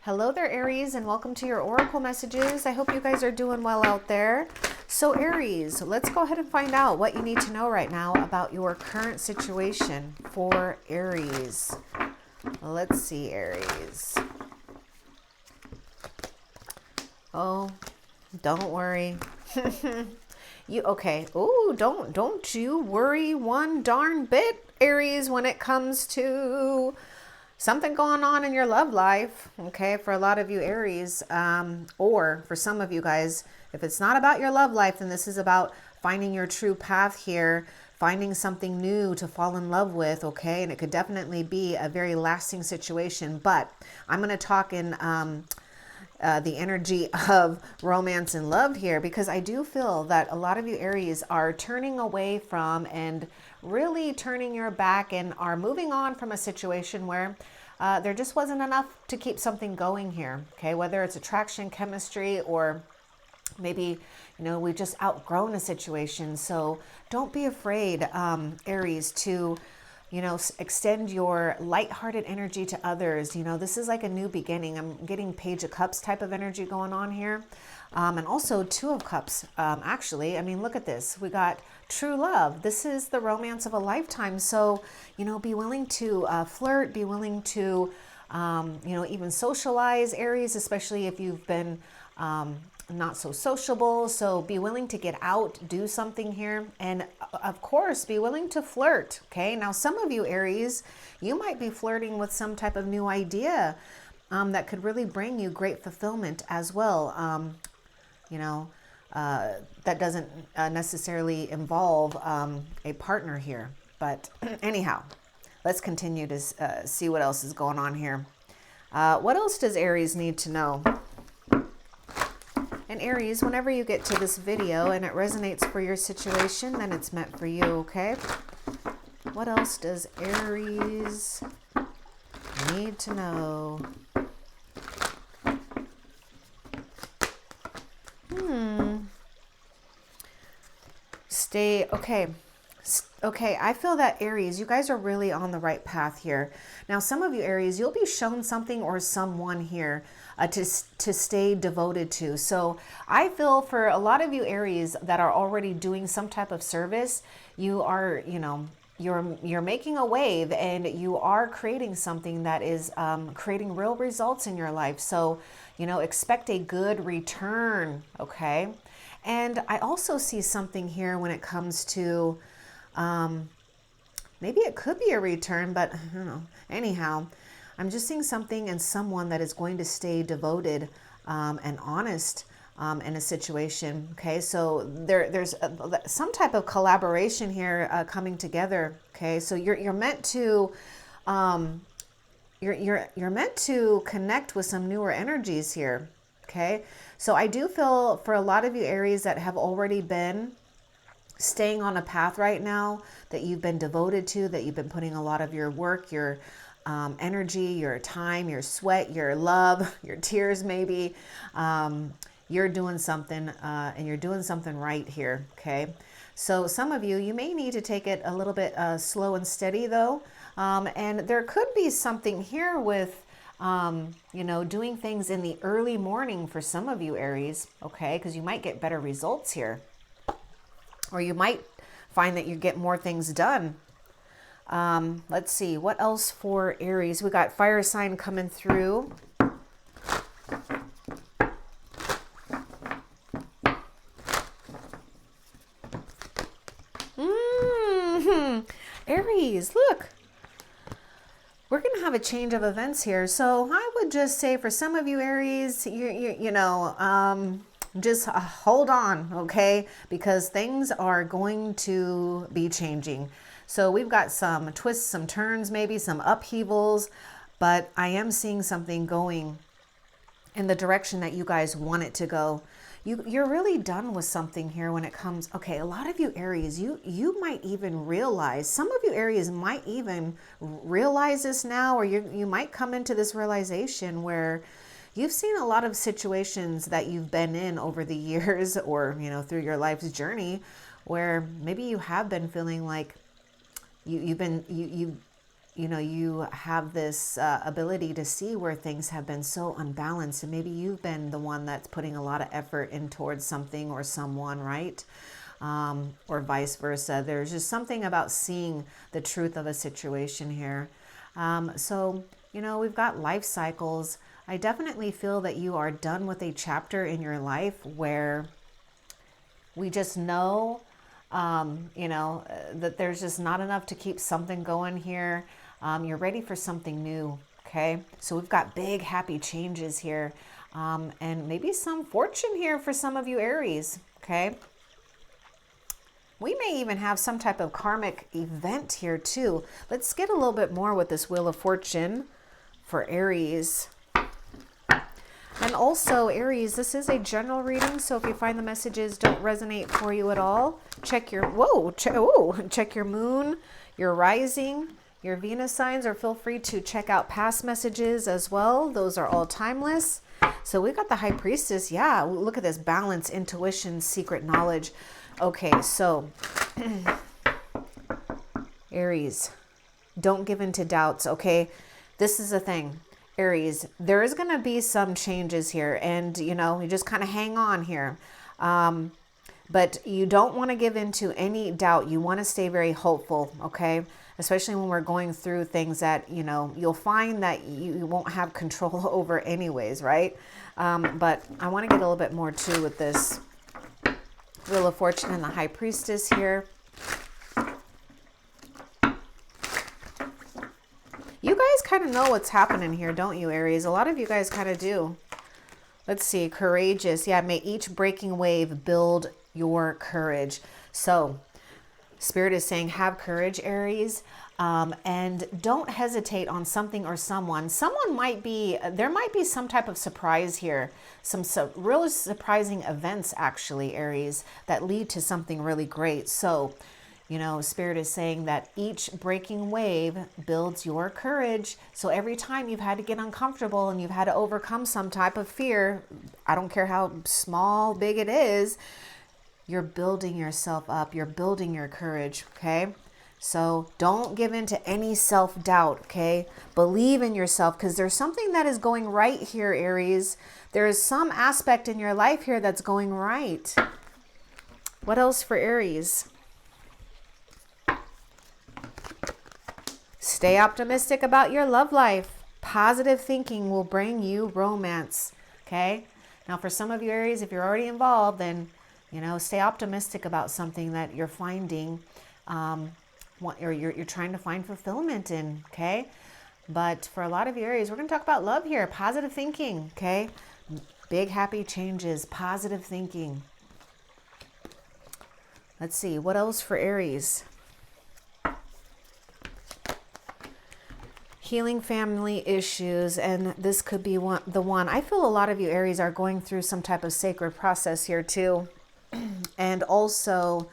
Hello there, Aries, and welcome to your Oracle messages. I hope you guys are doing well out there. So Aries, let's go ahead and find out what you need to know right now about your current situation for Aries. Let's see, Aries. Oh, don't worry. Okay. Oh, don't you worry one darn bit, Aries, when it comes to something going on in your love life. Okay, for a lot of you Aries, or for some of you guys, if it's not about your love life, then this is about finding your true path here, finding something new to fall in love with. Okay, and it could definitely be a very lasting situation, but I'm going to talk in the energy of romance and love here, because I do feel that a lot of you Aries are turning away from and really turning your back and are moving on from a situation where there just wasn't enough to keep something going here. Okay, whether it's attraction, chemistry, or maybe, we've just outgrown a situation. So don't be afraid, Aries, to extend your lighthearted energy to others. This is like a new beginning. I'm getting Page of Cups type of energy going on here. And also Two of Cups, actually. I mean, look at this. We got true love. This is the romance of a lifetime. So, be willing to flirt, be willing to, even socialize, Aries, especially if you've been not so sociable. So be willing to get out, do something here, and of course be willing to flirt. Okay, now some of you Aries, you might be flirting with some type of new idea that could really bring you great fulfillment as well. That doesn't necessarily involve a partner here, but anyhow, let's continue to see what else is going on here. What else does Aries need to know? And Aries, whenever you get to this video and it resonates for your situation, then it's meant for you, okay? What else does Aries need to know? Okay, I feel that Aries, you guys are really on the right path here. Now, some of you Aries, you'll be shown something or someone here to stay devoted to. So I feel for a lot of you Aries that are already doing some type of service, you are, you're making a wave and you are creating something that is creating real results in your life. So, expect a good return, okay? And I also see something here when it comes to, maybe it could be a return, but I don't know. Anyhow, I'm just seeing something and someone that is going to stay devoted and honest in a situation. Okay, so there's some type of collaboration here coming together. Okay, so you're meant to you're meant to connect with some newer energies here. Okay, so I do feel for a lot of you Aries that have already been staying on a path right now that you've been devoted to, that you've been putting a lot of your work, your energy, your time, your sweat, your love, your tears maybe, you're doing something and you're doing something right here. Okay, so some of you may need to take it a little bit slow and steady though, and there could be something here with doing things in the early morning for some of you Aries, okay, because you might get better results here, or you might find that you get more things done. Let's see, what else for Aries? We got fire sign coming through. Aries, look. We're going to have a change of events here. So I would just say for some of you Aries, just hold on, okay? Because things are going to be changing. So we've got some twists, some turns, maybe some upheavals, but I am seeing something going in the direction that you guys want it to go. You're really done with something here when it comes. Okay, a lot of you Aries, you might even realize, some of you Aries might even realize this now, or you might come into this realization where you've seen a lot of situations that you've been in over the years, or through your life's journey, where maybe you have been feeling like you've you know, you have this ability to see where things have been so unbalanced, and maybe you've been the one that's putting a lot of effort in towards something or someone, right? Or vice versa. There's just something about seeing the truth of a situation here. So, you know, we've got life cycles. I definitely feel that you are done with a chapter in your life where we just know, you know, that there's just not enough to keep something going here. You're ready for something new. Okay. So we've got big, happy changes here. And maybe some fortune here for some of you Aries. Okay. We may even have some type of karmic event here too. Let's get a little bit more with this Wheel of Fortune for Aries. And also, Aries, this is a general reading, so if you find the messages don't resonate for you at all, check your, check your moon, your rising, your Venus signs, or feel free to check out past messages as well. Those are all timeless. So we've got the High Priestess. Yeah, look at this: balance, intuition, secret knowledge. Okay, so Aries, don't give in to doubts, okay? This is the thing. Aries, there is going to be some changes here, and you know, you just kind of hang on here. But you don't want to give into any doubt. You want to stay very hopeful, okay? Especially when we're going through things that, you know, you'll find that you won't have control over anyways, right? But I want to get a little bit more too with this Wheel of Fortune and the High Priestess here. You guys kind of know what's happening here, don't you, Aries? A lot of you guys kind of do. Let's see, courageous. Yeah, may each breaking wave build your courage. So Spirit is saying have courage, Aries, and don't hesitate on something or someone. Someone might be, there might be some type of surprise here. Some really surprising events, actually, Aries, that lead to something really great. So, you know, Spirit is saying that each breaking wave builds your courage. So every time you've had to get uncomfortable and you've had to overcome some type of fear, I don't care how small, big it is, you're building yourself up. You're building your courage, okay? So don't give in to any self-doubt, okay? Believe in yourself, because there's something that is going right here, Aries. There is some aspect in your life here that's going right. What else for Aries? Stay optimistic about your love life. Positive thinking will bring you romance, okay? Now, for some of you Aries, if you're already involved, then, you know, stay optimistic about something that you're finding, or you're trying to find fulfillment in, okay? But for a lot of you Aries, we're going to talk about love here. Positive thinking, okay? Big happy changes, positive thinking. Let's see, what else for Aries? Healing family issues, and this could be the one. I feel a lot of you Aries are going through some type of sacred process here too. And also,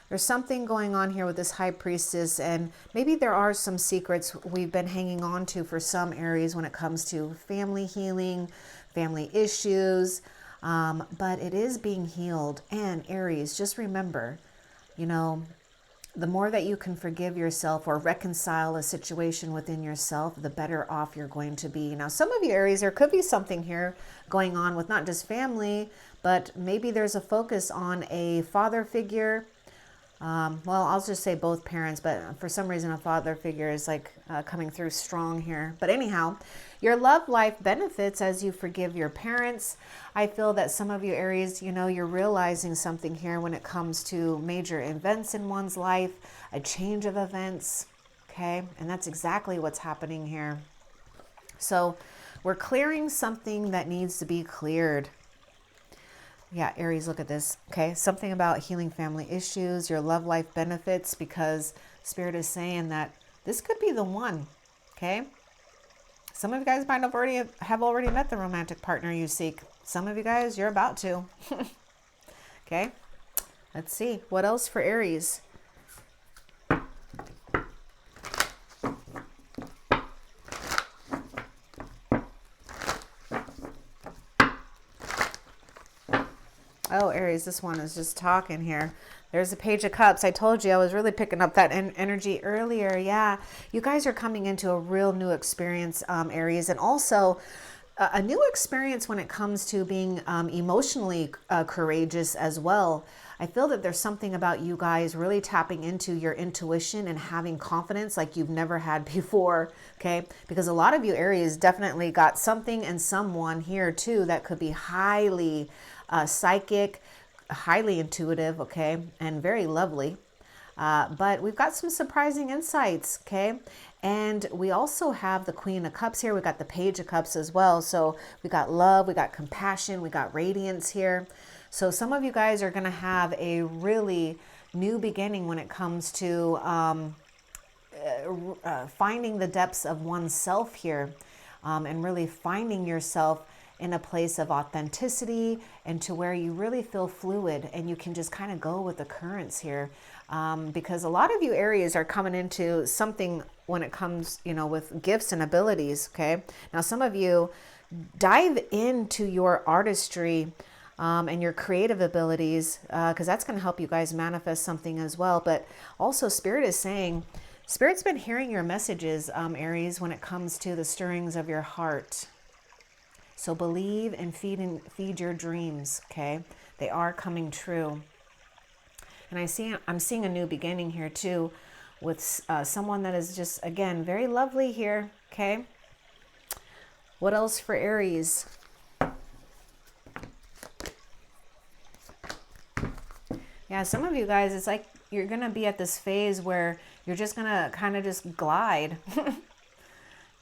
there's something going on here with this High Priestess, and maybe there are some secrets we've been hanging on to for some Aries when it comes to family healing, family issues, but it is being healed. And Aries, just remember, you know, the more that you can forgive yourself or reconcile a situation within yourself, the better off you're going to be. Now, some of you Aries, there could be something here going on with not just family, but maybe there's a focus on a father figure. Well, I'll just say both parents, but for some reason a father figure is like coming through strong here. But anyhow, your love life benefits as you forgive your parents. I feel that some of you Aries, you know, you're realizing something here when it comes to major events in one's life, a change of events, okay? And that's exactly what's happening here. So we're clearing something that needs to be cleared. Yeah, Aries, look at this, okay? Something about healing family issues, your love life benefits, because Spirit is saying that this could be the one, okay? Some of you guys might have already met the romantic partner you seek. Some of you guys, you're about to. Okay, let's see. What else for Aries? Oh, Aries, this one is just talking here. There's a Page of Cups. I told you I was really picking up that energy earlier. Yeah, you guys are coming into a real new experience, Aries, and also a new experience when it comes to being emotionally courageous as well. I feel that there's something about you guys really tapping into your intuition and having confidence like you've never had before, okay? Because a lot of you Aries definitely got something and someone here too that could be highly psychic, highly intuitive, okay, and very lovely. But we've got some surprising insights, okay? And we also have the Queen of Cups here. We got the Page of Cups as well. So we got love, we got compassion, we got radiance here. So some of you guys are going to have a really new beginning when it comes to finding the depths of oneself here, and really finding yourself in a place of authenticity and to where you really feel fluid and you can just kind of go with the currents here. Because a lot of you Aries are coming into something when it comes, you know, with gifts and abilities, okay? Now, some of you dive into your artistry and your creative abilities, because that's going to help you guys manifest something as well. But also Spirit is saying, Spirit's been hearing your messages, Aries, when it comes to the stirrings of your heart. So believe and feed your dreams, okay? They are coming true. And I'm seeing a new beginning here too with someone that is just, again, very lovely here, okay? What else for Aries? Yeah, some of you guys, it's like you're going to be at this phase where you're just going to kind of just glide.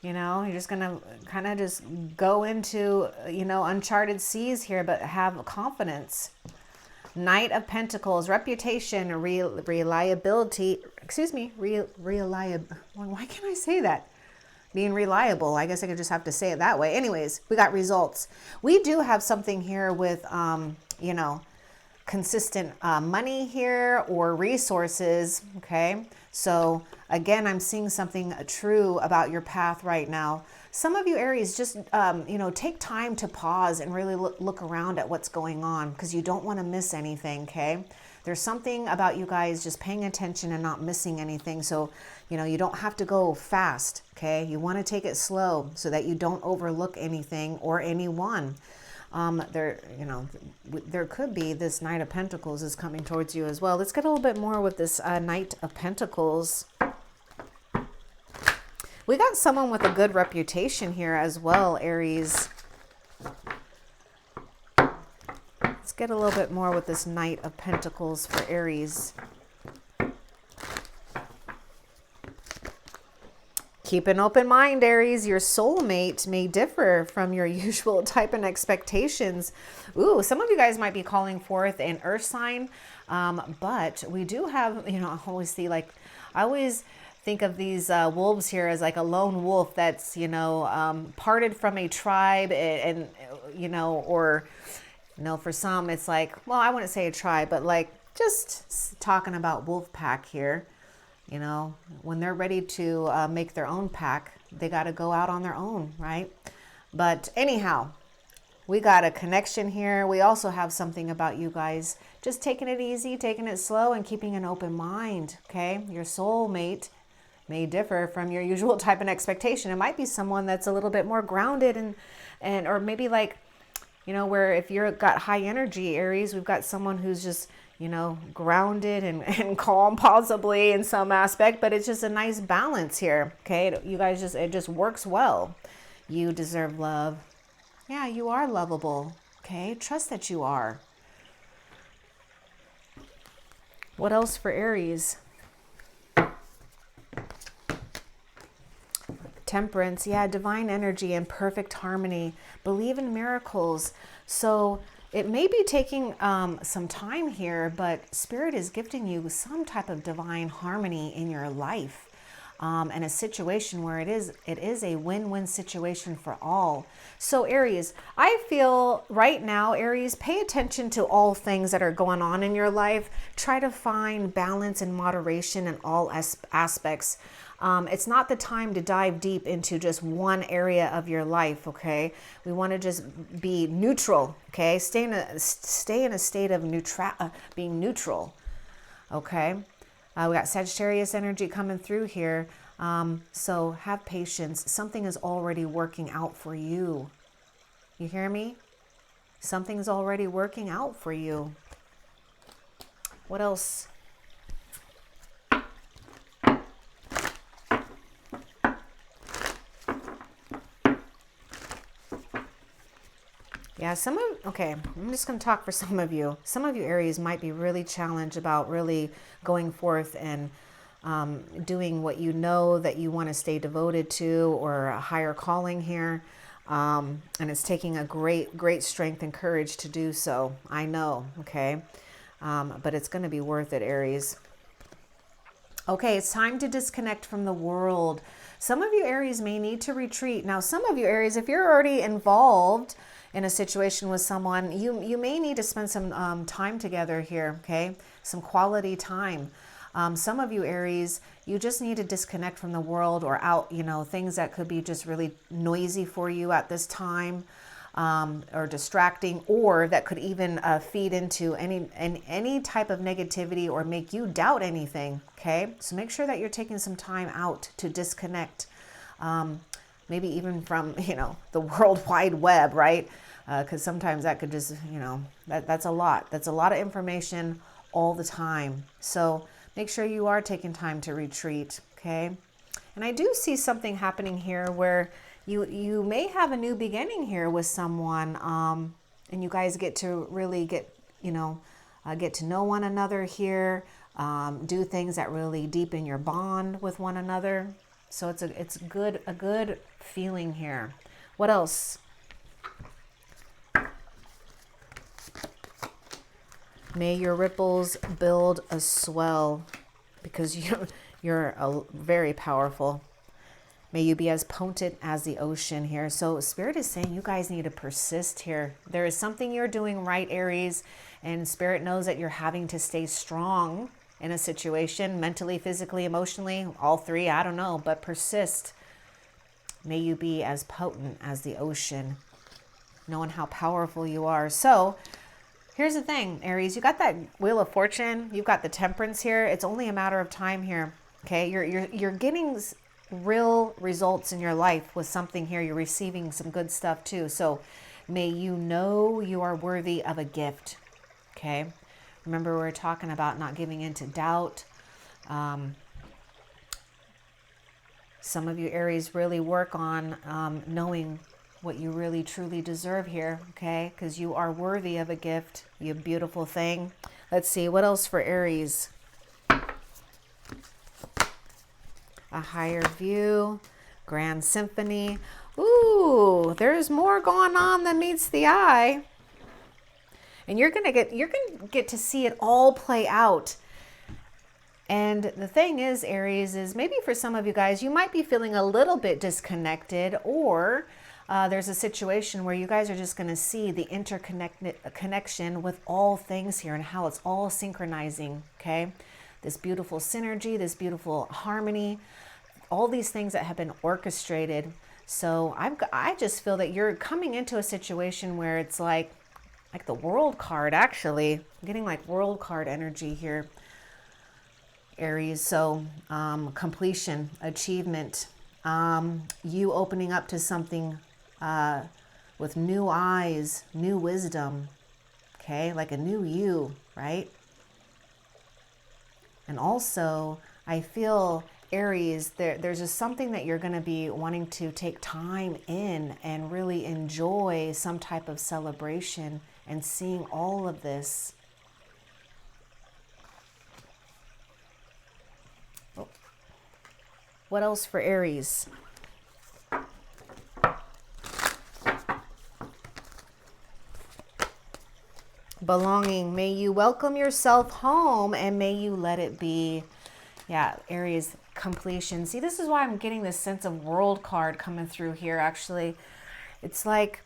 You know, you're just going to kind of just go into, you know, uncharted seas here, but have confidence. Knight of Pentacles, reputation, reliability, why can't I say that? Being reliable. I guess I could just have to say it that way. Anyways, we got results. We do have something here with, you know, consistent money here or resources, okay? So again, I'm seeing something true about your path right now. Some of you Aries, just, you know, take time to pause and really look around at what's going on because you don't want to miss anything, okay? There's something about you guys just paying attention and not missing anything. So, you know, you don't have to go fast, okay? You want to take it slow so that you don't overlook anything or anyone. There, you know, there could be this Knight of Pentacles is coming towards you as well. Let's get a little bit more with this Knight of Pentacles. We got someone with a good reputation here as well, Aries. Let's get a little bit more with this Knight of Pentacles for Aries. Keep an open mind, Aries. Your soulmate may differ from your usual type and expectations. Ooh, some of you guys might be calling forth an earth sign, but we do have, you know, I always think of these wolves here as like a lone wolf that's, you know, parted from a tribe and, you know, or, you know, for some it's like, well, I wouldn't say a tribe, but like just talking about wolf pack here. You know, when they're ready to make their own pack, they got to go out on their own, right? But anyhow, we got a connection here. We also have something about you guys just taking it easy, taking it slow, and keeping an open mind, okay? Your soulmate may differ from your usual type and expectation. It might be someone that's a little bit more grounded and or maybe like, you know, where if you're got high energy, Aries, we've got someone who's just, you know, grounded and calm possibly in some aspect, but it's just a nice balance here, okay? You guys just, it just works well. You deserve love. Yeah, you are lovable, okay? Trust that you are. What else for Aries? Temperance, yeah, divine energy and perfect harmony. Believe in miracles. So it may be taking some time here, but Spirit is gifting you some type of divine harmony in your life, and a situation where it is a win-win situation for all. So Aries, I feel right now, Aries, pay attention to all things that are going on in your life. Try to find balance and moderation in all aspects. It's not the time to dive deep into just one area of your life, okay? We want to just be neutral, okay? Stay in a state of being neutral, okay? We got Sagittarius energy coming through here. So have patience. Something is already working out for you. You hear me? Something's already working out for you. What else? Yeah, okay, I'm just going to talk for some of you. Some of you Aries might be really challenged about really going forth and doing what you know that you want to stay devoted to, or a higher calling here. And it's taking a great strength and courage to do so. I know, okay? But it's going to be worth it, Aries. Okay, it's time to disconnect from the world. Some of you Aries may need to retreat. Now, some of you Aries, if you're already involved in a situation with someone, you may need to spend some time together here, okay? Some quality time. Some of you Aries, you just need to disconnect from the world, or out, things that could be just really noisy for you at this time, or distracting, or that could even feed into any type of negativity or make you doubt anything, okay? So make sure that you're taking some time out to disconnect, maybe even from, the World Wide Web, right? Because sometimes that could just, that's a lot. That's a lot of information all the time. So make sure you are taking time to retreat, okay? And I do see something happening here where you may have a new beginning here with someone, and you guys get to really get to know one another here, do things that really deepen your bond with one another. So it's a good feeling here. What else? May your ripples build a swell, because you're very powerful. May you be as potent as the ocean here. So Spirit is saying you guys need to persist here. There is something you're doing right, Aries, and Spirit knows that you're having to stay strong in a situation, mentally, physically, emotionally, all three, I don't know, but persist. May you be as potent as the ocean, knowing how powerful you are. So here's the thing, Aries, you got that Wheel of Fortune, you've got the Temperance here. It's only a matter of time here, okay? You're getting real results in your life with something here. You're receiving some good stuff too. So may you know you are worthy of a gift, okay? Remember, we were talking about not giving in to doubt. Some of you Aries really work on knowing what you really truly deserve here, okay? Because you are worthy of a gift, you beautiful thing. Let's see, what else for Aries? A higher view, grand symphony. Ooh, there's more going on than meets the eye. And you're gonna get to see it all play out. And the thing is, Aries, is maybe for some of you guys, you might be feeling a little bit disconnected, or there's a situation where you guys are just going to see the connection with all things here and how it's all synchronizing, okay? This beautiful synergy, this beautiful harmony, all these things that have been orchestrated. So I just feel that you're coming into a situation where it's like the World card, actually. I'm getting like World card energy here, Aries. So completion, achievement, you opening up to something with new eyes, new wisdom, okay? Like a new you, right? And also, I feel, Aries, there's just something that you're going to be wanting to take time in and really enjoy some type of celebration and seeing all of this. Oh. What else for Aries? Belonging. May you welcome yourself home and may you let it be. Yeah, Aries, completion. See, this is why I'm getting this sense of World card coming through here, actually. It's like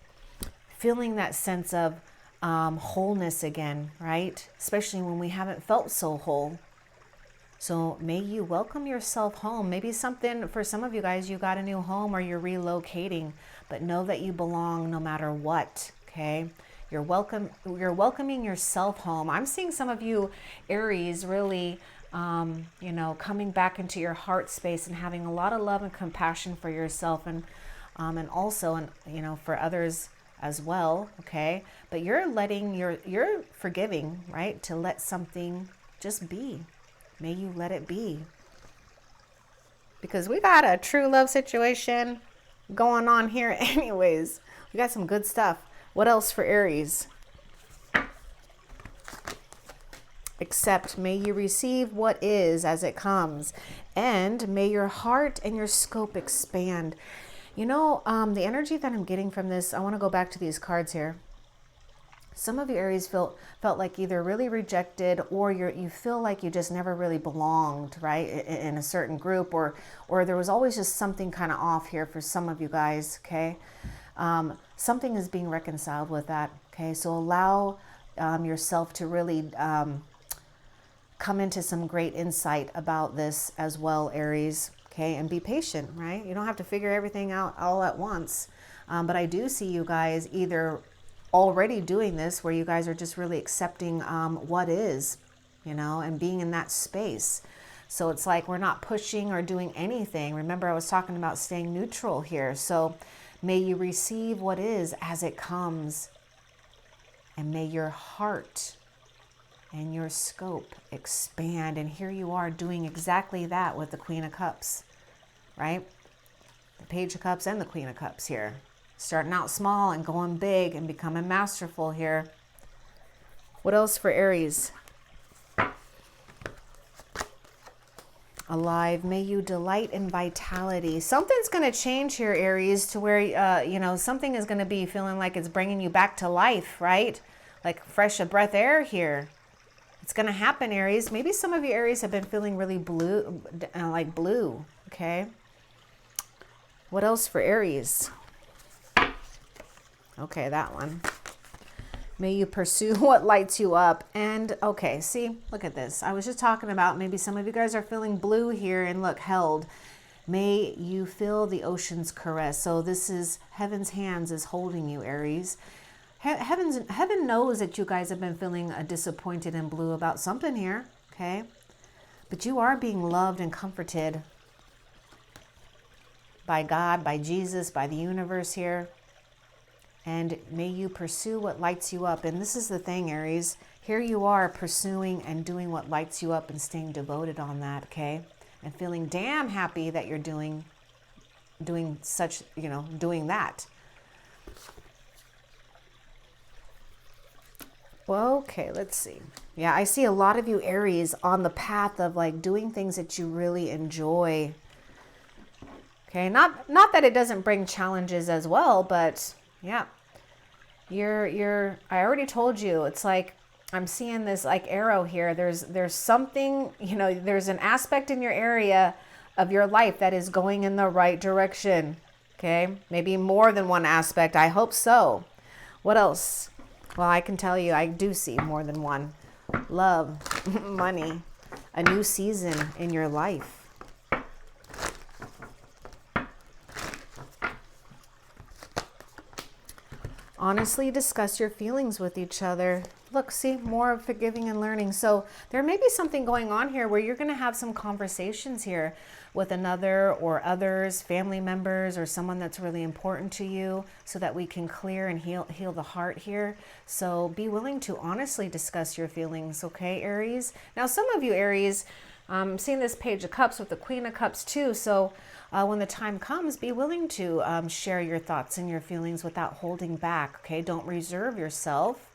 feeling that sense of wholeness again, right? Especially when we haven't felt so whole. So may you welcome yourself home. Maybe something for some of you guys, you got a new home or you're relocating, but know that you belong no matter what, okay? You're welcoming yourself home. I'm seeing some of you Aries really, you know, coming back into your heart space and having a lot of love and compassion for yourself and also, and you know, for others as well, okay? But you're you're forgiving, right? To let something just be. May you let it be. Because we got a true love situation going on here anyways. We got some good stuff. What else for Aries? Accept, may you receive what is as it comes, and may your heart and your scope expand. You know, the energy that I'm getting from this, I want to go back to these cards here. Some of you Aries felt like either really rejected, or you feel like you just never really belonged, right, in a certain group, or there was always just something kind of off here for some of you guys, okay? Something is being reconciled with that, okay? So allow yourself to really come into some great insight about this as well, Aries, okay? And be patient, right? You don't have to figure everything out all at once. But I do see you guys either already doing this, where you guys are just really accepting what is, you know, and being in that space. So it's like we're not pushing or doing anything. Remember, I was talking about staying neutral here. So may you receive what is as it comes, and may your heart and your scope expand. And here you are doing exactly that with the Queen of Cups, right? The Page of Cups and the Queen of Cups here. Starting out small and going big and becoming masterful here. What else for Aries? Alive, may you delight in vitality. Something's going to change here, Aries, to where, you know, something is going to be feeling like it's bringing you back to life, right? Like fresh of breath air here. It's going to happen, Aries. Maybe some of you Aries have been feeling really blue, like blue, okay? What else for Aries? Okay, that one. May you pursue what lights you up. And okay, see, look at this. I was just talking about maybe some of you guys are feeling blue here, and look, held. May you feel the ocean's caress. So this is heaven's hands is holding you, Aries. Heaven knows that you guys have been feeling disappointed and blue about something here, okay? But you are being loved and comforted by God, by Jesus, by the universe here. And may you pursue what lights you up. And this is the thing, Aries. Here you are pursuing and doing what lights you up and staying devoted on that, okay? And feeling damn happy that you're doing such, you know, doing that. Well, okay, let's see. Yeah, I see a lot of you Aries on the path of like doing things that you really enjoy. Okay, not that it doesn't bring challenges as well, but yeah. I already told you, it's like I'm seeing this like arrow here. There's something, you know, there's an aspect in your area of your life that is going in the right direction. Okay? Maybe more than one aspect. I hope so. What else? Well, I can tell you, I do see more than one. Love, money, a new season in your life. Honestly discuss your feelings with each other. Look, see, more of forgiving and learning. So there may be something going on here where you're going to have some conversations here with another or others, family members, or someone that's really important to you, so that we can clear and heal the heart here. So be willing to honestly discuss your feelings, okay, Aries? Now, some of you Aries, I'm seeing this Page of Cups with the Queen of Cups too. So when the time comes, be willing to share your thoughts and your feelings without holding back, okay? Don't reserve yourself.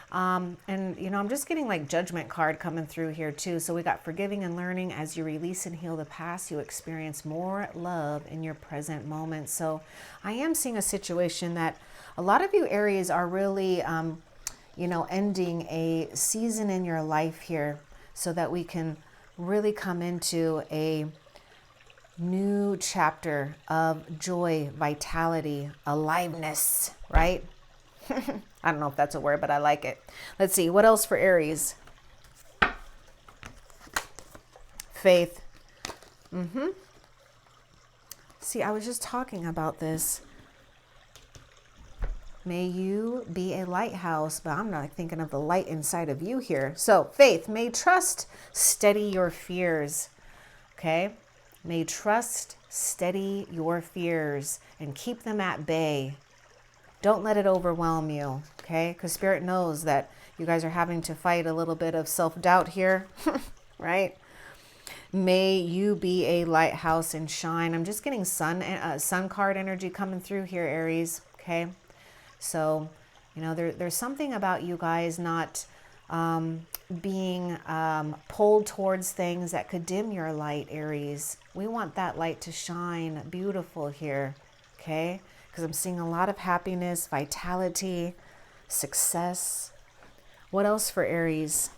And, you know, I'm just getting like Judgment card coming through here too. So we got forgiving and learning. As you release and heal the past, you experience more love in your present moment. So I am seeing a situation that a lot of you Aries are really, you know, ending a season in your life here, so that we can really come into a new chapter of joy, vitality, aliveness, right? I don't know if that's a word, but I like it. Let's see, what else for Aries? faith. See, I was just talking about this. May you be a lighthouse, but I'm not thinking of the light inside of you here. So faith, may trust steady your fears. Okay? May trust steady your fears and keep them at bay. Don't let it overwhelm you. Okay? Because Spirit knows that you guys are having to fight a little bit of self-doubt here. Right? May you be a lighthouse and shine. I'm just getting sun card energy coming through here, Aries. Okay? So, you know, there's something about you guys not being pulled towards things that could dim your light, Aries. We want that light to shine beautiful here, okay? Because I'm seeing a lot of happiness, vitality, success. What else for Aries?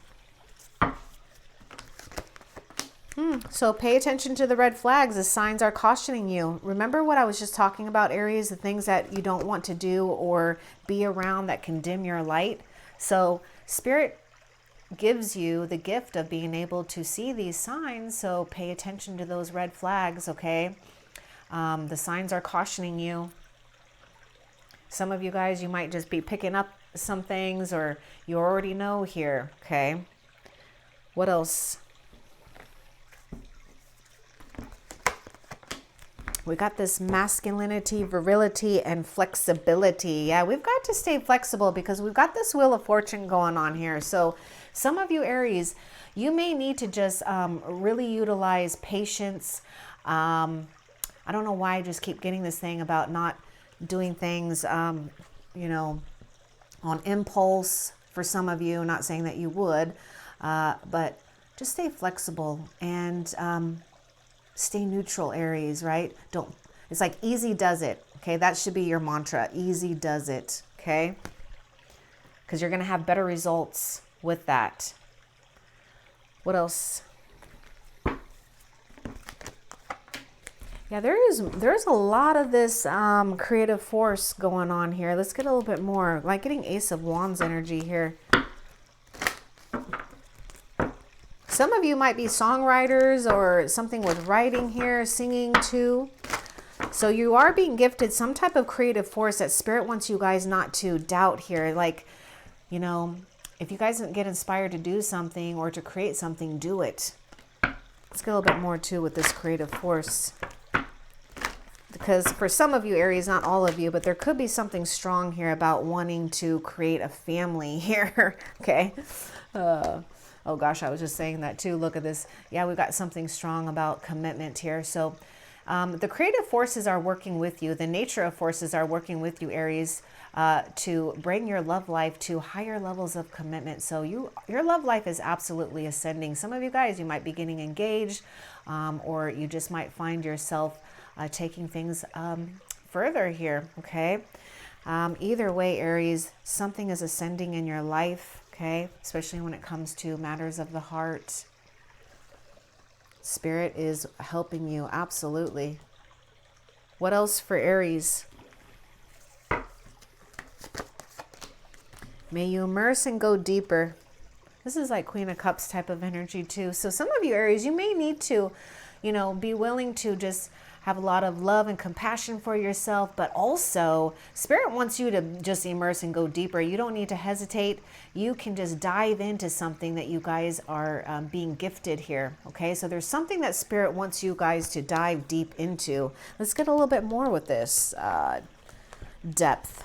So pay attention to the red flags. The signs are cautioning you. Remember what I was just talking about, Aries, the things that you don't want to do or be around that can dim your light. So Spirit gives you the gift of being able to see these signs. So pay attention to those red flags, okay? The signs are cautioning you. Some of you guys, you might just be picking up some things or you already know here, okay? What else? We got this masculinity, virility, and flexibility. Yeah, we've got to stay flexible because we've got this Wheel of Fortune going on here. So some of you Aries, you may need to just really utilize patience. I don't know why I just keep getting this thing about not doing things, you know, on impulse for some of you. Not saying that you would, but just stay flexible and stay neutral, Aries, right? It's like easy does it, okay? That should be your mantra, easy does it, okay? Because you're going to have better results with that. What else? Yeah, there's a lot of this creative force going on here. Let's get a little bit more, like getting Ace of Wands energy here. Some of you might be songwriters or something with writing here, singing too. So you are being gifted some type of creative force that Spirit wants you guys not to doubt here. Like, you know, if you guys get inspired to do something or to create something, do it. Let's get a little bit more too with this creative force. Because for some of you, Aries, not all of you, but there could be something strong here about wanting to create a family here. Okay. Oh gosh, I was just saying that too. Look at this. Yeah, we've got something strong about commitment here. So the creative forces are working with you. The nature of forces are working with you, Aries, to bring your love life to higher levels of commitment. So your love life is absolutely ascending. Some of you guys, you might be getting engaged, or you just might find yourself taking things further here, okay? Either way, Aries, something is ascending in your life. Okay, especially when it comes to matters of the heart. Spirit is helping you, absolutely. What else for Aries? May you immerse and go deeper. This is like Queen of Cups type of energy too. So some of you Aries, you may need to, you know, be willing to just have a lot of love and compassion for yourself, but also Spirit wants you to just immerse and go deeper. You don't need to hesitate. You can just dive into something that you guys are being gifted here. Okay, so there's something that Spirit wants you guys to dive deep into. Let's get a little bit more with this depth.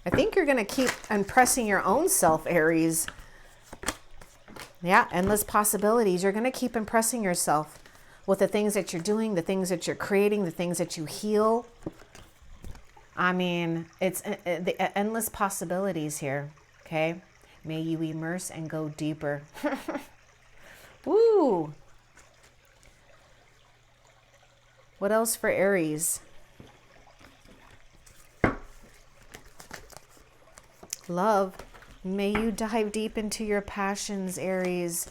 I think you're going to keep impressing your own self, Aries. Yeah, endless possibilities. You're going to keep impressing yourself with the things that you're doing, the things that you're creating, the things that you heal. I mean, it's the endless possibilities here, okay? May you immerse and go deeper. Woo! What else for Aries? Love. May you dive deep into your passions, Aries.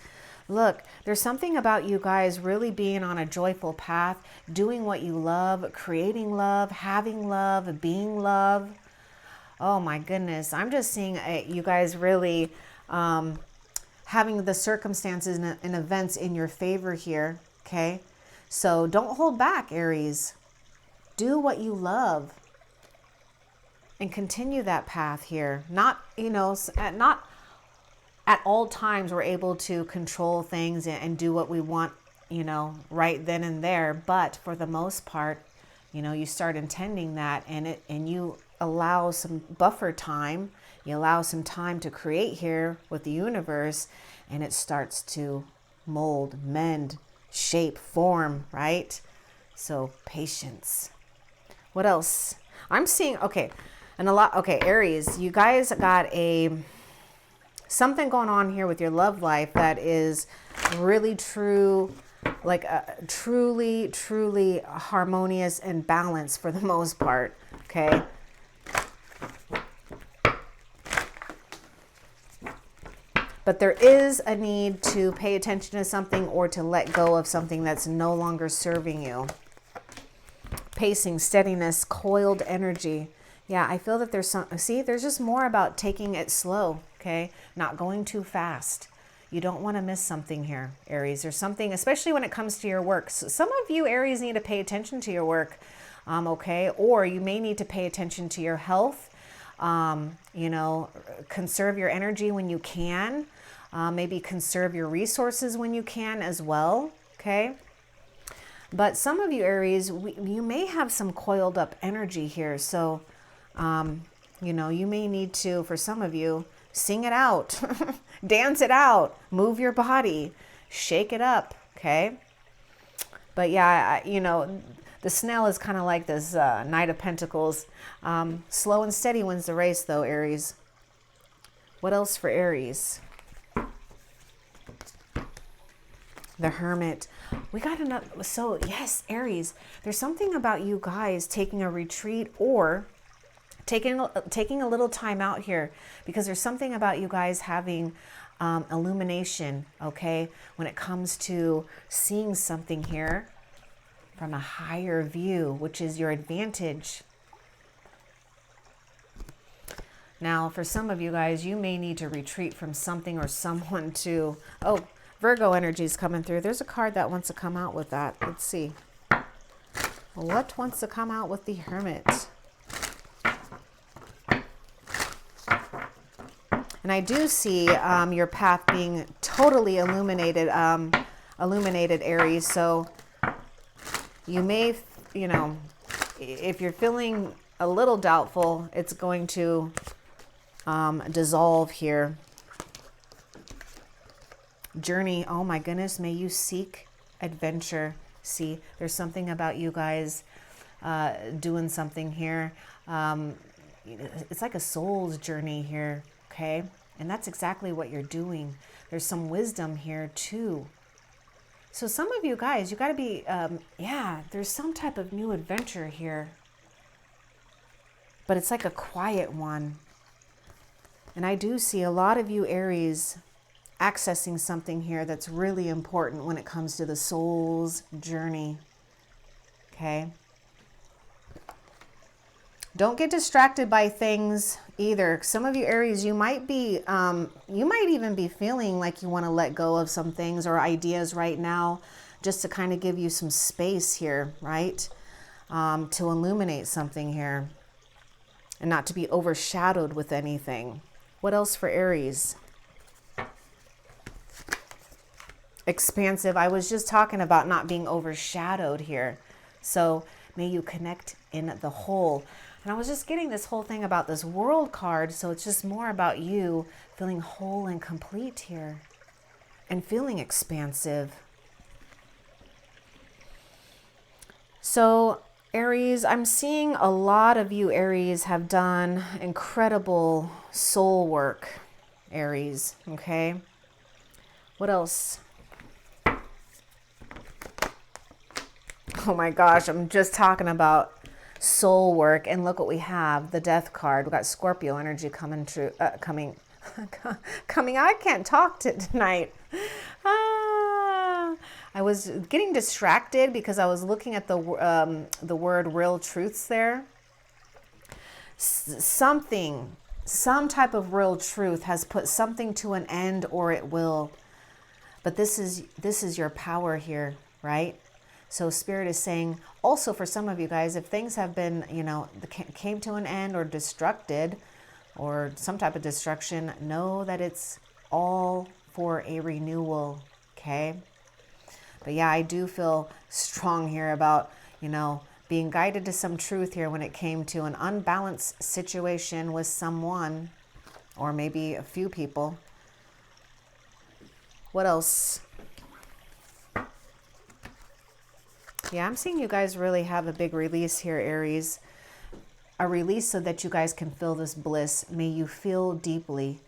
Look, there's something about you guys really being on a joyful path, doing what you love, creating love, having love, being love. Oh my goodness. I'm just seeing you guys really having the circumstances and events in your favor here. Okay. So don't hold back, Aries. Do what you love and continue that path here. Not, not at all times we're able to control things and do what we want, right then and there. But for the most part, you start intending that, and you allow some buffer time. You allow some time to create here with the universe, and it starts to mold, mend, shape, form, right? So patience. What else? I'm seeing, okay, and a lot, okay, Aries, you guys got something going on here with your love life that is really true, like truly, truly harmonious and balanced for the most part, okay? But there is a need to pay attention to something or to let go of something that's no longer serving you. Pacing, steadiness, coiled energy. Yeah, I feel that there's there's just more about taking it slow, okay? Not going too fast. You don't want to miss something here, Aries. There's something, especially when it comes to your work. So some of you, Aries, need to pay attention to your work, okay? Or you may need to pay attention to your health. Conserve your energy when you can. Maybe conserve your resources when you can as well, okay? But some of you, Aries, you may have some coiled up energy here. So, you may need to, for some of you, sing it out, dance it out, move your body, shake it up, okay? But yeah, the snail is kind of like this Knight of Pentacles. Slow and steady wins the race, though, Aries. What else for Aries? The Hermit. We got another. So yes, Aries, there's something about you guys taking a retreat or taking a little time out here, because there's something about you guys having illumination, okay, when it comes to seeing something here from a higher view, which is your advantage. Now, for some of you guys, you may need to retreat from something or someone to, Virgo energy is coming through. There's a card that wants to come out with that. Let's see. What wants to come out with the Hermit? And I do see your path being totally illuminated, Aries. So you may, if you're feeling a little doubtful, it's going to dissolve here. Journey. Oh my goodness. May you seek adventure. See, there's something about you guys doing something here. It's like a soul's journey here. Okay. And that's exactly what you're doing. There's some wisdom here too. So some of you guys, you got to be, there's some type of new adventure here. But it's like a quiet one. And I do see a lot of you, Aries, accessing something here that's really important when it comes to the soul's journey. Okay. Don't get distracted by things either. Some of you, Aries, you might even be feeling like you want to let go of some things or ideas right now, just to kind of give you some space here, right? To illuminate something here and not to be overshadowed with anything. What else for Aries? Expansive. I was just talking about not being overshadowed here. So may you connect in the whole. And I was just getting this whole thing about this World card. So it's just more about you feeling whole and complete here and feeling expansive. So Aries, I'm seeing a lot of you, Aries, have done incredible soul work, Aries. Okay. What else? Oh my gosh, I'm just talking about soul work, and look what we have, the Death card. We got Scorpio energy coming. I can't talk tonight. I was getting distracted because I was looking at the word real truths there. Something, some type of real truth has put something to an end, or it will. But this is your power here, right? So Spirit is saying, also for some of you guys, if things have been, came to an end or destructed or some type of destruction, know that it's all for a renewal, okay? But yeah, I do feel strong here about, being guided to some truth here when it came to an unbalanced situation with someone, or maybe a few people. What else? Yeah, I'm seeing you guys really have a big release here, Aries. A release so that you guys can feel this bliss. May you feel deeply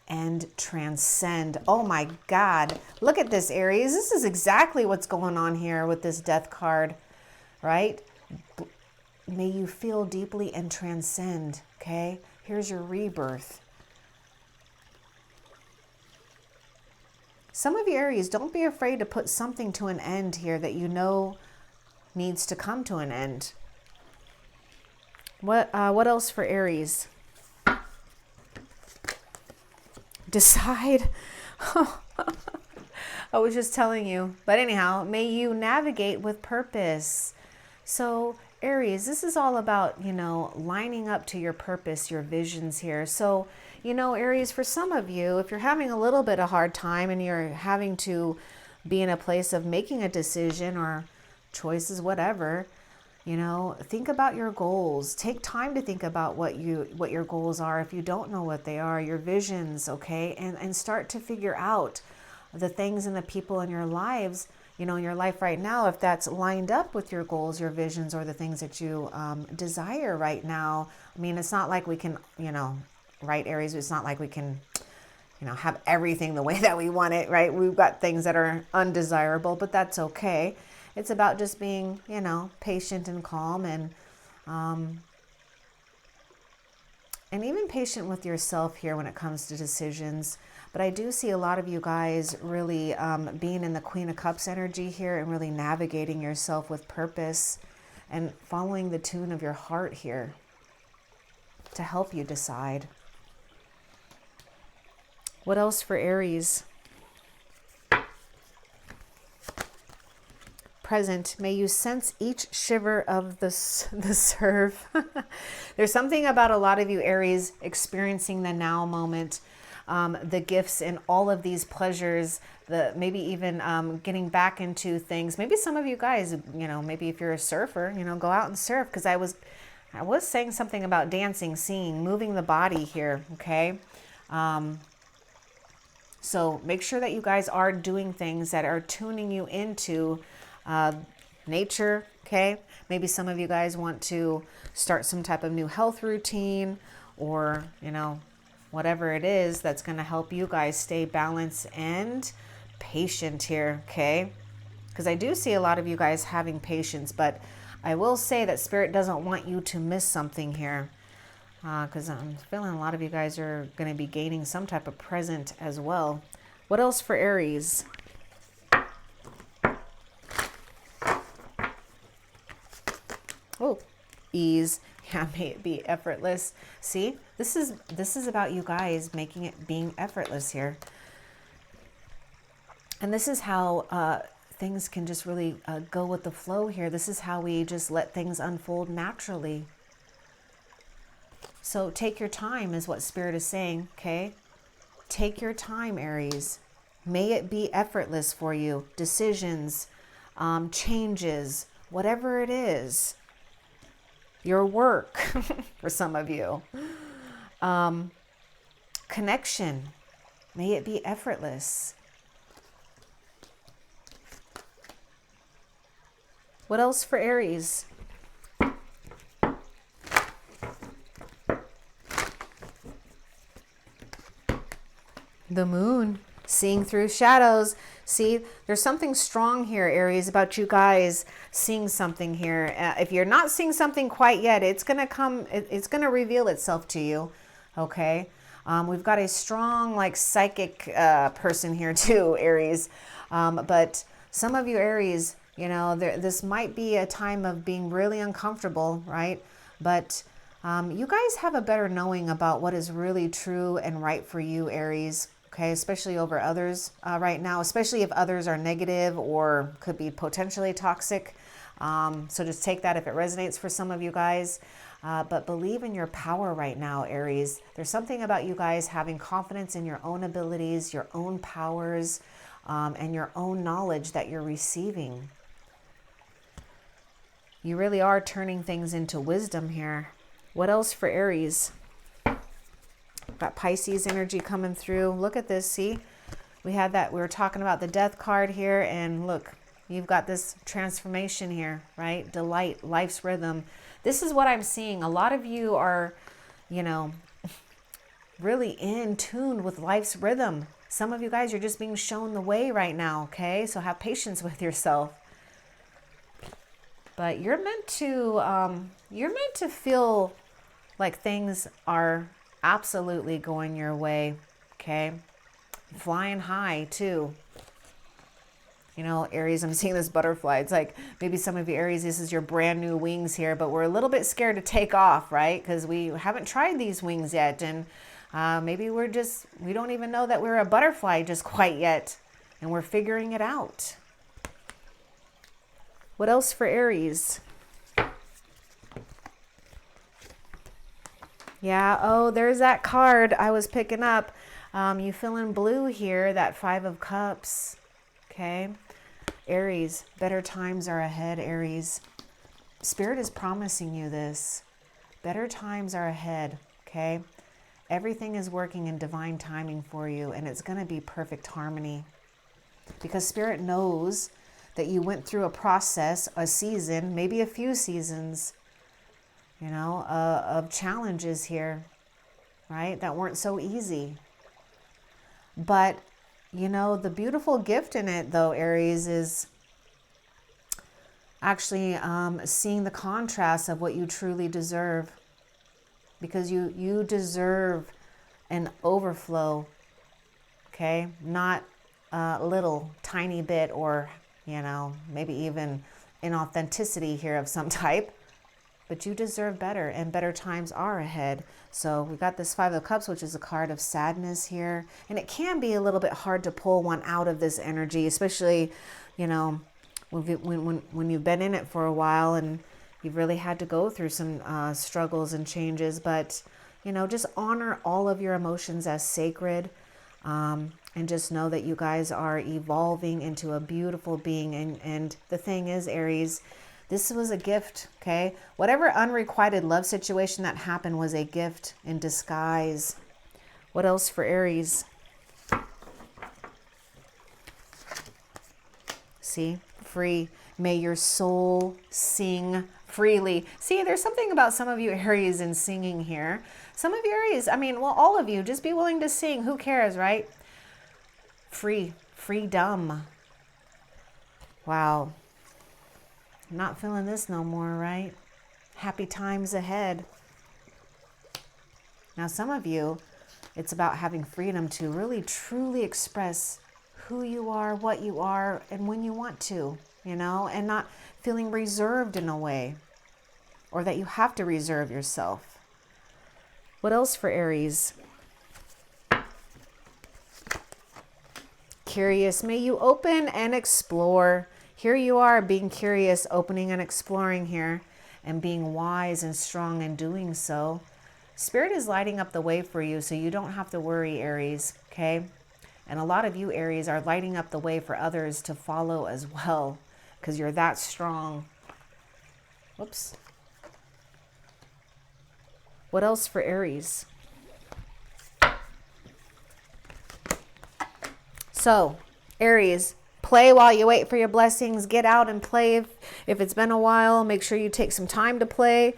and transcend. Oh my God. Look at this, Aries. This is exactly what's going on here with this Death card, right? May you feel deeply and transcend, okay? Here's your rebirth. Some of you Aries, don't be afraid to put something to an end here that you know needs to come to an end. What else for Aries? Decide. I was just telling you. But anyhow, may you navigate with purpose. So Aries, this is all about, lining up to your purpose, your visions here. So, Aries, for some of you, if you're having a little bit of hard time and you're having to be in a place of making a decision or choices, whatever, think about your goals. Take time to think about what your goals are. If you don't know what they are, your visions, okay? And start to figure out the things and the people in your lives, in your life right now, if that's lined up with your goals, your visions, or the things that you desire right now. I mean, it's not like we can, right, Aries, it's not like we can, have everything the way that we want it, right? We've got things that are undesirable, but that's okay. It's about just being, patient and calm and even patient with yourself here when it comes to decisions. But I do see a lot of you guys really being in the Queen of Cups energy here and really navigating yourself with purpose and following the tune of your heart here to help you decide. What else for Aries? Present. May you sense each shiver of the serve. There's something about a lot of you Aries experiencing the now moment, the gifts and all of these pleasures, maybe even getting back into things. Maybe some of you guys, maybe if you're a surfer, go out and surf, because I was saying something about dancing, singing, moving the body here, okay? So make sure that you guys are doing things that are tuning you into nature, okay? Maybe some of you guys want to start some type of new health routine, or, whatever it is that's going to help you guys stay balanced and patient here, okay? Because I do see a lot of you guys having patience, but I will say that Spirit doesn't want you to miss something here, because I'm feeling a lot of you guys are going to be gaining some type of present as well. What else for Aries? Oh, ease. Yeah, may it be effortless. See, this is about you guys making it being effortless here. And this is how things can just really go with the flow here. This is how we just let things unfold naturally. So take your time is what Spirit is saying, okay? Take your time, Aries. May it be effortless for you. Decisions, changes, whatever it is. Your work, for some of you. Connection, may it be effortless. What else for Aries? The moon, seeing through shadows. See, there's something strong here, Aries, about you guys seeing something here. If you're not seeing something quite yet, it's going to come, it's going to reveal itself to you, okay? We've got a strong, psychic person here too, Aries. But some of you Aries, you know, this might be a time of being really uncomfortable, right? But you guys have a better knowing about what is really true and right for you, Aries. Okay, especially over others right now, especially if others are negative or could be potentially toxic. So just take that if it resonates for some of you guys. But believe in your power right now, Aries. There's something about you guys having confidence in your own abilities, your own powers, and your own knowledge that you're receiving. You really are turning things into wisdom here. What else for Aries? Got Pisces energy coming through. Look at this. See, we had that. We were talking about the death card here, and look, you've got this transformation here, right? Delight, life's rhythm. This is what I'm seeing. A lot of you are, you know, really in tune with life's rhythm. Some of you guys are just being shown the way right now, okay? So have patience with yourself. But you're meant to feel like things are absolutely going your way, okay? Flying high too. You know, Aries, I'm seeing this butterfly. It's like maybe some of you Aries, this is your brand new wings here, but we're a little bit scared to take off, right? Because we haven't tried these wings yet. And maybe we don't even know that we're a butterfly just quite yet. And we're figuring it out. What else for Aries? Yeah, oh, there's that card I was picking up. You feeling blue here, that 5 of Cups. Okay. Aries, better times are ahead, Aries. Spirit is promising you this. Better times are ahead, okay? Everything is working in divine timing for you, and it's going to be perfect harmony. Because Spirit knows that you went through a process, a season, maybe a few seasons, you know, of challenges here, right? That weren't so easy. But you know, the beautiful gift in it, though, Aries, is actually seeing the contrast of what you truly deserve. Because you deserve an overflow, okay? Not a little tiny bit or, you know, maybe even inauthenticity here of some type. But you deserve better, and better times are ahead. So we got this 5 of Cups, which is a card of sadness here. And it can be a little bit hard to pull one out of this energy, especially, you know, when you've been in it for a while and you've really had to go through some struggles and changes. But, you know, just honor all of your emotions as sacred. And just know that you guys are evolving into a beautiful being. And the thing is, Aries, this was a gift, okay? Whatever unrequited love situation that happened was a gift in disguise. What else for Aries? See, free. May your soul sing freely. See, there's something about some of you Aries in singing here. Some of you Aries, I mean, well, all of you, just be willing to sing. Who cares, right? Free, freedom. Wow. I'm not feeling this no more, right? Happy times ahead. Now, some of you, it's about having freedom to really, truly express who you are, what you are, and when you want to, you know, and not feeling reserved in a way, or that you have to reserve yourself. What else for Aries? Curious. May you open and explore. Here you are being curious, opening and exploring here, and being wise and strong in doing so. Spirit is lighting up the way for you, so you don't have to worry, Aries, okay? And a lot of you, Aries, are lighting up the way for others to follow as well, because you're that strong. Whoops. What else for Aries? So, Aries, play while you wait for your blessings. Get out and play. If it's been a while, make sure you take some time to play.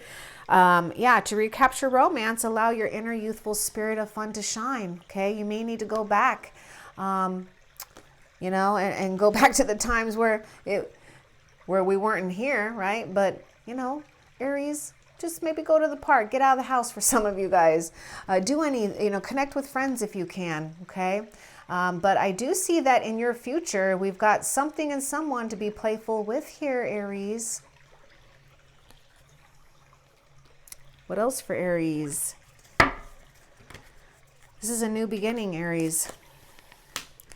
To recapture romance, allow your inner youthful spirit of fun to shine. Okay, you may need to go back, and go back to the times where we weren't here, right? But Aries, just maybe go to the park, get out of the house for some of you guys. Connect with friends if you can. Okay. But I do see that in your future, we've got something and someone to be playful with here, Aries. What else for Aries? This is a new beginning, Aries.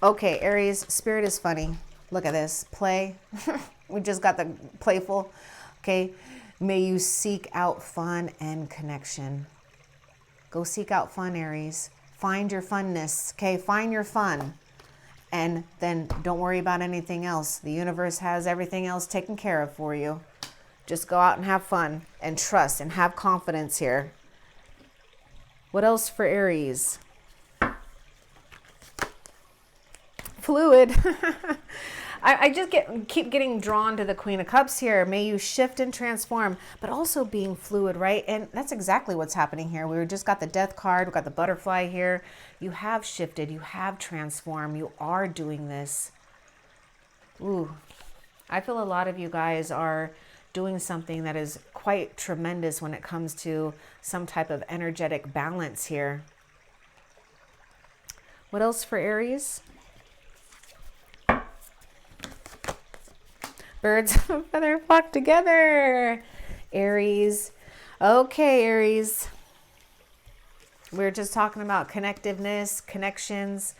Okay, Aries, spirit is funny. Look at this. Play. We just got the playful. Okay. May you seek out fun and connection. Go seek out fun, Aries. Find your funness. Okay. Find your fun. And then don't worry about anything else. The universe has everything else taken care of for you. Just go out and have fun and trust and have confidence here. What else for Aries? Fluid. I just keep getting drawn to the Queen of Cups here. May you shift and transform, but also being fluid, right? And that's exactly what's happening here. We just got the Death card. We got the butterfly here. You have shifted. You have transformed. You are doing this. Ooh, I feel a lot of you guys are doing something that is quite tremendous when it comes to some type of energetic balance here. What else for Aries? Birds of a feather flock together. Aries. Okay, Aries. We're just talking about connectiveness, connections.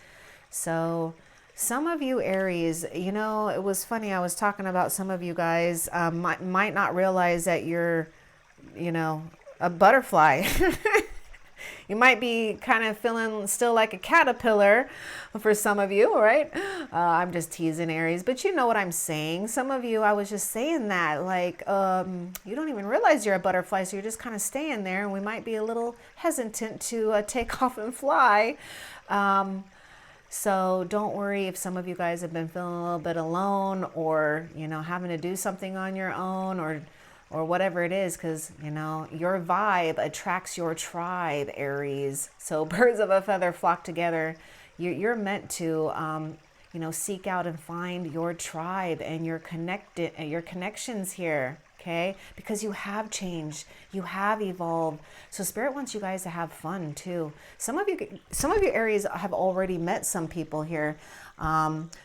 So some of you Aries, you know, it was funny. I was talking about some of you guys might not realize that you're, you know, a butterfly. You might be kind of feeling still like a caterpillar for some of you, right? I'm just teasing, Aries, but you know what I'm saying. Some of you, I was just saying that, like, you don't even realize you're a butterfly, so you're just kind of staying there, and we might be a little hesitant to take off and fly. So don't worry if some of you guys have been feeling a little bit alone, or, you know, having to do something on your own, or whatever it is, because, you know, your vibe attracts your tribe, Aries. So birds of a feather flock together. You're meant to, you know, seek out and find your tribe and your connections here, okay? Because you have changed, you have evolved. So Spirit wants you guys to have fun too. Some of you Aries have already met some people here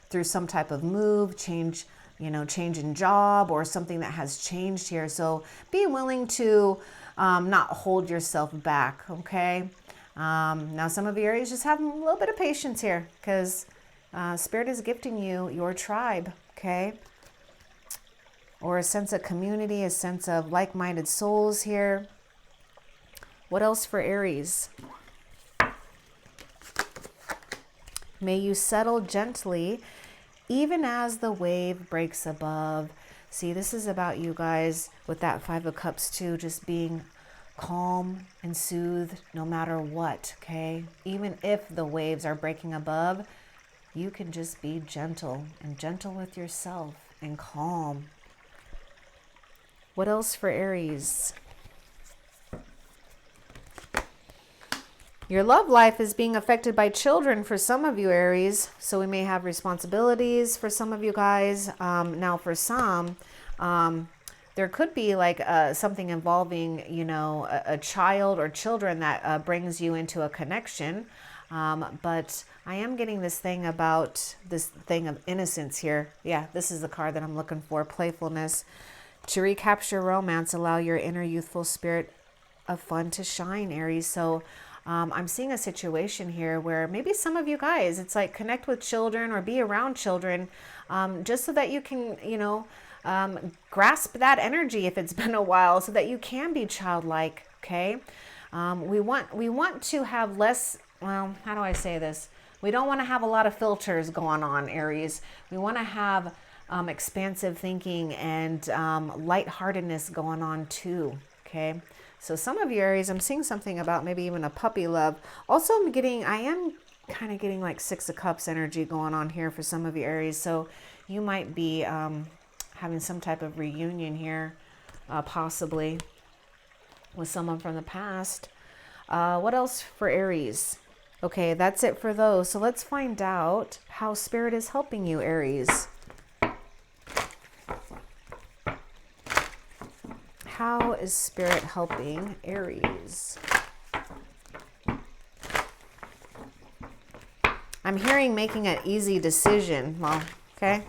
through some type of move, change in job, or something that has changed here. So be willing to not hold yourself back, okay? Now some of you Aries just have a little bit of patience here, because Spirit is gifting you your tribe, okay? Or a sense of community, a sense of like-minded souls here. What else for Aries? May you settle gently even as the wave breaks above. See, this is about you guys with that Five of Cups too, just being calm and soothed no matter what, okay? Even if the waves are breaking above, you can just be gentle and gentle with yourself and calm. What else for Aries? Your love life is being affected by children for some of you Aries. So we may have responsibilities for some of you guys. Now for some, there could be like something involving, you know, a child or children that brings you into a connection. But I am getting this thing about this thing of innocence here. Yeah, this is the card that I'm looking for, playfulness. To recapture romance, allow your inner youthful spirit of fun to shine, Aries. So I'm seeing a situation here where maybe some of you guys, it's like connect with children or be around children, just so that you can, you know, grasp that energy if it's been a while, so that you can be childlike, okay? We want to have less, well, how do I say this? We don't want to have a lot of filters going on, Aries. We want to have expansive thinking and lightheartedness going on too, okay? So some of you Aries, I'm seeing something about maybe even a puppy love. Also, I am kind of getting like Six of Cups energy going on here for some of you Aries. So you might be having some type of reunion here, possibly with someone from the past. What else for Aries? Okay, that's it for those. So let's find out how Spirit is helping you, Aries. How is Spirit helping I'm hearing making an easy decision. Well, okay.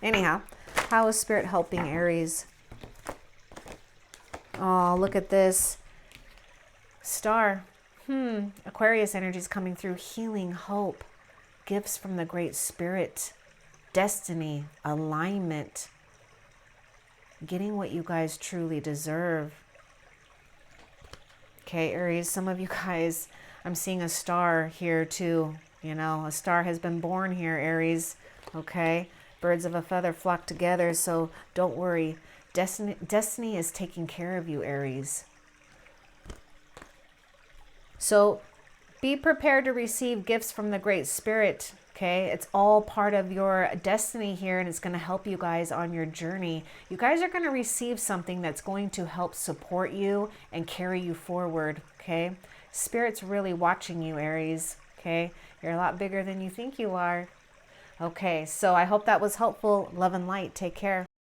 Anyhow, how is Spirit helping Aries? Oh, look at this. Star. Aquarius energy is coming through. Healing, hope, gifts from the Great Spirit, destiny, alignment, getting what you guys truly deserve. Okay, Aries, some of you guys, I'm seeing a star here too. You know, a star has been born here, Aries. Okay, birds of a feather flock together, so don't worry. Destiny is taking care of you, Aries. So be prepared to receive gifts from the Great Spirit. Okay, it's all part of your destiny here, and it's going to help you guys on your journey. You guys are going to receive something that's going to help support you and carry you forward. Okay, Spirit's really watching you, Aries. Okay, you're a lot bigger than you think you are. Okay, so I hope that was helpful. Love and light. Take care.